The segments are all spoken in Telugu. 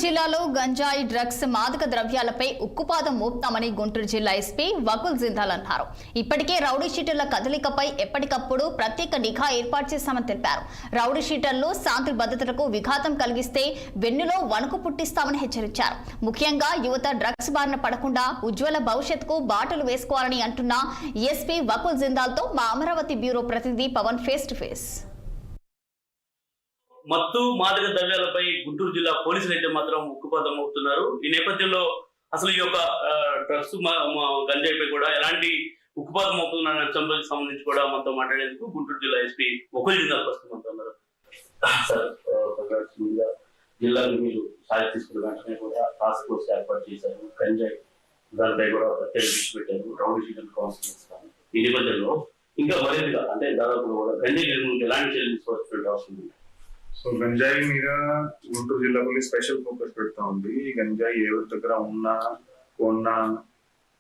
జిల్లాలో గంజాయి డ్రగ్స్ మాదక ద్రవ్యాలపై ఉక్కుపాదం మోపుతామని గుంటూరు జిల్లా ఎస్పీ వకుల్ జిందాల్ అన్నారు. ఇప్పటికే రౌడీ షీటర్ల కదలికపై ఎప్పటికప్పుడు ప్రత్యేక నిఘా ఏర్పాటు చేశామని తెలిపారు. రౌడీ షీటర్లు శాంతి భద్రతలకు విఘాతం కలిగిస్తే వెన్నులో వణుకు పుట్టిస్తామని హెచ్చరించారు. ముఖ్యంగా యువత డ్రగ్స్ బారిన పడకుండా ఉజ్వల భవిష్యత్తుకు బాటలు వేసుకోవాలని అంటున్న ఎస్పీ వకుల్ జిందాల్ తో మా అమరావతి బ్యూరో ప్రతినిధి పవన్ ఫేస్ టు ఫేస్. మత్తు మాదక ద్రవ్యాలపై గుంటూరు జిల్లా పోలీసులు అయితే మాత్రం ఉక్కుపాదం అవుతున్నారు. ఈ నేపథ్యంలో అసలు ఈ యొక్క డ్రగ్స్ గంజాయిపై కూడా ఎలాంటి ఉక్కుపాదం అవుతున్న అంశంకి సంబంధించి కూడా మనతో మాట్లాడేందుకు గుంటూరు జిల్లా ఎస్పీ వకుల్ జిందాల్ ప్రస్తుతం మనతో ఉన్నారు. జిల్లాలో మీరు సాయం తీసుకున్న వెంటనే కూడా టాస్క్ ఫోర్స్ ఏర్పాటు చేశారు. గంజాయి దానిపై కూడా ప్రత్యేక దృష్టి పెట్టారు. రౌడీ షీటర్ కౌన్సిల్ చేస్తారు. ఈ నేపథ్యంలో ఇంకా మరింతగా అంటే దాదాపు కూడా గంజాయి నిర్మూలనకు ఎలాంటి చర్యలు తీసుకోవాల్సిన అవసరం ఉంది. సో గంజాయి మీద గుంటూరు జిల్లా పోలీస్ స్పెషల్ ఫోకస్ పెడతా ఉంది. గంజాయి ఎవరి దగ్గర ఉన్నా, కొన్నా,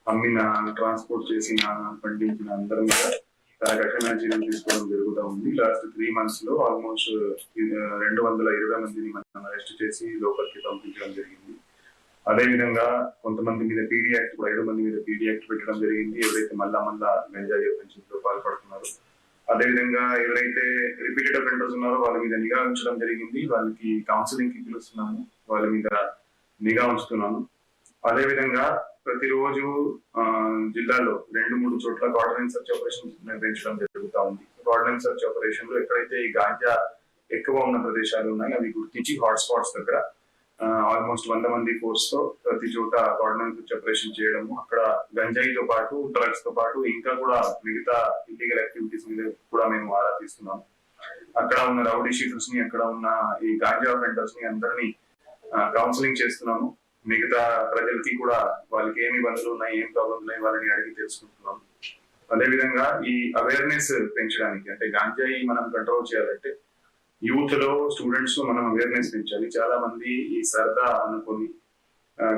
అమ్మినా, ట్రాన్స్పోర్ట్ చేసినా, పండించిన అందరి మీద చాలా కఠినమైన చర్యలు తీసుకోవడం జరుగుతూ ఉంది. లాస్ట్ 3 months లో ఆల్మోస్ట్ 220 మందిని మనం అరెస్ట్ చేసి లోపలికి పంపించడం జరిగింది. అదేవిధంగా కొంతమంది మీద పీడీ యాక్ట్ కూడా 7 మంది మీద పీడీ యాక్ట్ పెట్టడం జరిగింది. ఎవరైతే మళ్ళా గంజాయి అఫెన్సెస్ లో పాల్పడుతున్నారు. అదేవిధంగా ఎవరైతే రిపీటెడ్ అఫెండర్స్ ఉన్నారో వాళ్ళ మీద నిఘా ఉంచడం జరిగింది. వాళ్ళకి కౌన్సిలింగ్ కి పిలుస్తున్నాము, వాళ్ళ మీద నిఘా ఉంచుతున్నాము. అదేవిధంగా ప్రతిరోజు జిల్లాలో 2-3 చోట్ల కార్డనెన్స్ సర్చ్ ఆపరేషన్ నిర్వహించడం జరుగుతూ ఉంది. కార్డనెన్స్ సర్చ్ ఆపరేషన్ లో ఎక్కడైతే ఈ గాంజా ఎక్కువ ఉన్న ప్రదేశాలు ఉన్నాయి అవి గుర్తించి హాట్ స్పాట్స్ దగ్గర ఆల్మోస్ట్ 100 మంది ఫోర్స్ తో ప్రతి చోట కార్డనెన్స్ సర్చ్ ఆపరేషన్ చేయడము, అక్కడ గంజాయితో పాటు డ్రగ్స్ తో పాటు ఇంకా కూడా మిగతా ఇల్లీగల్ యాక్టివిటీస్ మీద కూడా మేము ఆరా తీస్తున్నాము. అక్కడ ఉన్న రౌడీ షీటర్స్ ని, అక్కడ ఉన్న ఈ గాంజా అఫెండర్స్ ని అందరినీ కౌన్సిలింగ్ చేస్తున్నాము. మిగతా ప్రజలకి కూడా వాళ్ళకి ఏమి ఇబ్బందులు ఉన్నాయి, ఏం ప్రాబ్లమ్స్ ఉన్నాయి వాళ్ళని అడిగి తెలుసుకుంటున్నాము. అదేవిధంగా ఈ అవేర్నెస్ పెంచడానికి అంటే గంజాయి మనం కంట్రోల్ చేయాలంటే యూత్ లో, స్టూడెంట్స్ లో మనం అవేర్నెస్ పెంచాలి. చాలా మంది ఈ సరదా అనుకొని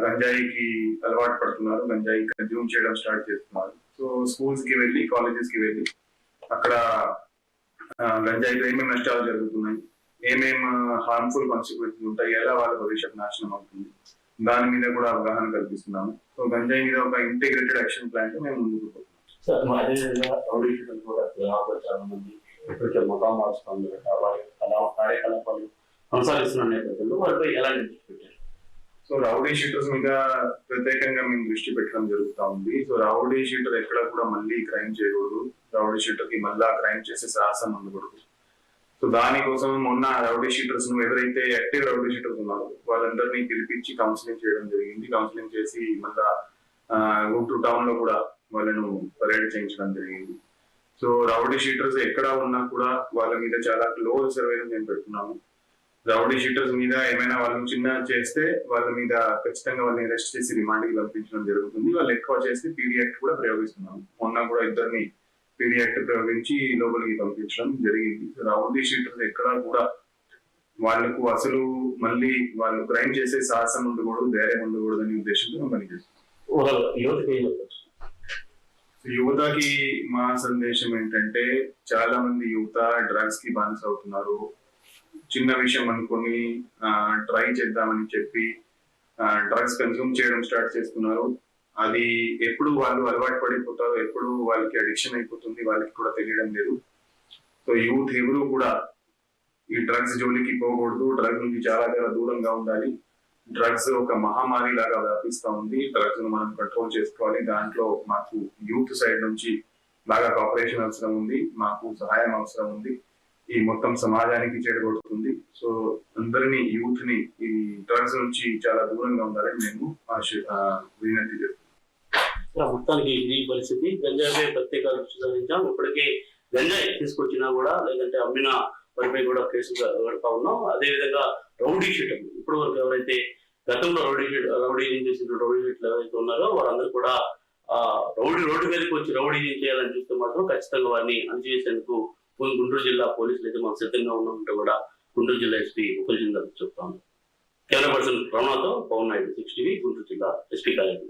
గంజాయికి అలవాటు పడుతున్నారు, గంజాయి కన్జ్యూమ్ చేయడం స్టార్ట్ చేస్తున్నారు. సో స్కూల్స్ కి వెళ్ళి, కాలేజెస్ కి వెళ్ళి అక్కడ గంజాయితో ఏమేమి నష్టాలు జరుగుతున్నాయి, ఏమేమి హార్మ్ఫుల్ కాన్సిక్వెన్సెస్ ఉంటాయి, ఎలా వాళ్ళ భవిష్యత్ నాశనం అవుతుంది, దాని మీద కూడా అవగాహన కల్పిస్తున్నాము. సో గంజాయి మీద ఒక ఇంటిగ్రేటెడ్ యాక్షన్ ప్లాన్ తో మేము ముందుకు పోతున్నాం. ఇప్పటికే మతం మార్చుతుంది కార్యకలాపాలు కొనసాగిస్తున్న నేపథ్యంలో వారిపై ఎలాంటి దృష్టి పెట్టారు? సో రౌడీ షీటర్స్ మీద ప్రత్యేకంగా మేము దృష్టి పెట్టడం జరుగుతూ ఉంది. సో రౌడీ షీటర్ ఎక్కడ కూడా మళ్ళీ క్రైమ్ చేయకూడదు, రౌడీ షీటర్ కి మళ్ళా క్రైమ్ చేసే సాహసం ఉండకూడదు. సో దానికోసం మొన్న రౌడీ షీటర్స్ ను ఎవరైతే యాక్టివ్ రౌడీ షీటర్స్ ఉన్నారో వాళ్ళందరినీ పిలిపించి కౌన్సిలింగ్ చేయడం జరిగింది. కౌన్సిలింగ్ చేసి మళ్ళా గుంటూరు టౌన్ లో కూడా వాళ్ళను పరేడ్ చేయించడం జరిగింది. సో రౌడీ షీటర్స్ ఎక్కడ ఉన్నా కూడా వాళ్ళ మీద చాలా క్లోజ్ సర్వేలెన్స్ మేము పెడుతున్నాము. రౌడీ షీటర్స్ మీద ఏమైనా వాళ్ళు చిన్న చేస్తే వాళ్ళ మీద ఖచ్చితంగా వాళ్ళని అరెస్ట్ చేసి రిమాండ్ కి పంపించడం జరుగుతుంది. వాళ్ళు ఎక్కువ చేస్తే పీడీ యాక్ట్ కూడా ప్రయోగిస్తున్నాము. మొన్న కూడా 2 పీడీ యాక్ట్ ప్రయోగించి లోపలికి పంపించడం జరిగింది. రౌడీ షీటర్స్ ఎక్కడ కూడా వాళ్ళకు అసలు మళ్ళీ వాళ్ళు క్రైమ్ చేసే సాహసం ఉండకూడదు, ధైర్యం ఉండకూడదు అనే ఉద్దేశంతో పనిచేస్తాం. యువతకి మా సందేశం ఏంటంటే చాలా మంది యువత డ్రగ్స్ కి బానిస అవుతున్నారు. చిన్న విషయం అనుకొని ట్రై చేద్దామని చెప్పి డ్రగ్స్ కన్స్యూమ్ చేయడం స్టార్ట్ చేస్తున్నారు. అది ఎప్పుడు వాళ్ళు అలవాటు పడిపోతారో, ఎప్పుడు వాళ్ళకి అడిక్షన్ అయిపోతుంది వాళ్ళకి కూడా తెలియడం లేదు. సో యూత్ ఎవరు కూడా ఈ డ్రగ్స్ జోలికి పోకూడదు, డ్రగ్స్ నుంచి చాలా దూరంగా ఉండాలి. డ్రగ్స్ ఒక మహమ్మారి లాగా వ్యాపిస్తూ ఉంది. డ్రగ్స్ ను మనం కంట్రోల్ చేసుకోవాలి. దాంట్లో మాకు యూత్ సైడ్ నుంచి బాగా కోఆపరేషన్ అవసరం ఉంది, మాకు సహాయం అవసరం ఉంది. ఈ మొత్తం సమాజానికి చెడగొడుతుంది. సో అందరినీ యూత్ ని ఈ డ్రగ్స్ నుంచి చాలా దూరంగా ఉండాలని మేము విజ్ఞప్తి చేస్తున్నాం. మొత్తానికి ఇది పరిస్థితి. గంజాయిపై ప్రత్యేక దృష్టి సారించాం. ఇప్పటికే గంజాయి తీసుకొచ్చినా కూడా లేదంటే అమ్మిన వారిపై కూడా కేసులు పెడతా ఉన్నాం. అదేవిధంగా రౌడీ షీటర్లు ఇప్పటి వరకు ఎవరైతే గతంలో రౌడీజం చేసిన రౌడీ షీట్లు ఎవరైతే ఉన్నారో వారందరూ కూడా రోడ్డు మీదకి వచ్చి రౌడీజం చేయాలని చూస్తే మాత్రం ఖచ్చితంగా వారిని అణచివేసేందుకు గుంటూరు జిల్లా పోలీసులు అయితే మనం సిద్ధంగా ఉన్నామంటే కూడా గుంటూరు జిల్లా ఎస్పీ వకుల్ జిందాల్ చెప్తా ఉన్నారు. కెమెరా పర్సన్ రమణతో పవన్ నాయుడు, 6 TV, గుంటూరు జిల్లా ఎస్పీ కార్యాలయం.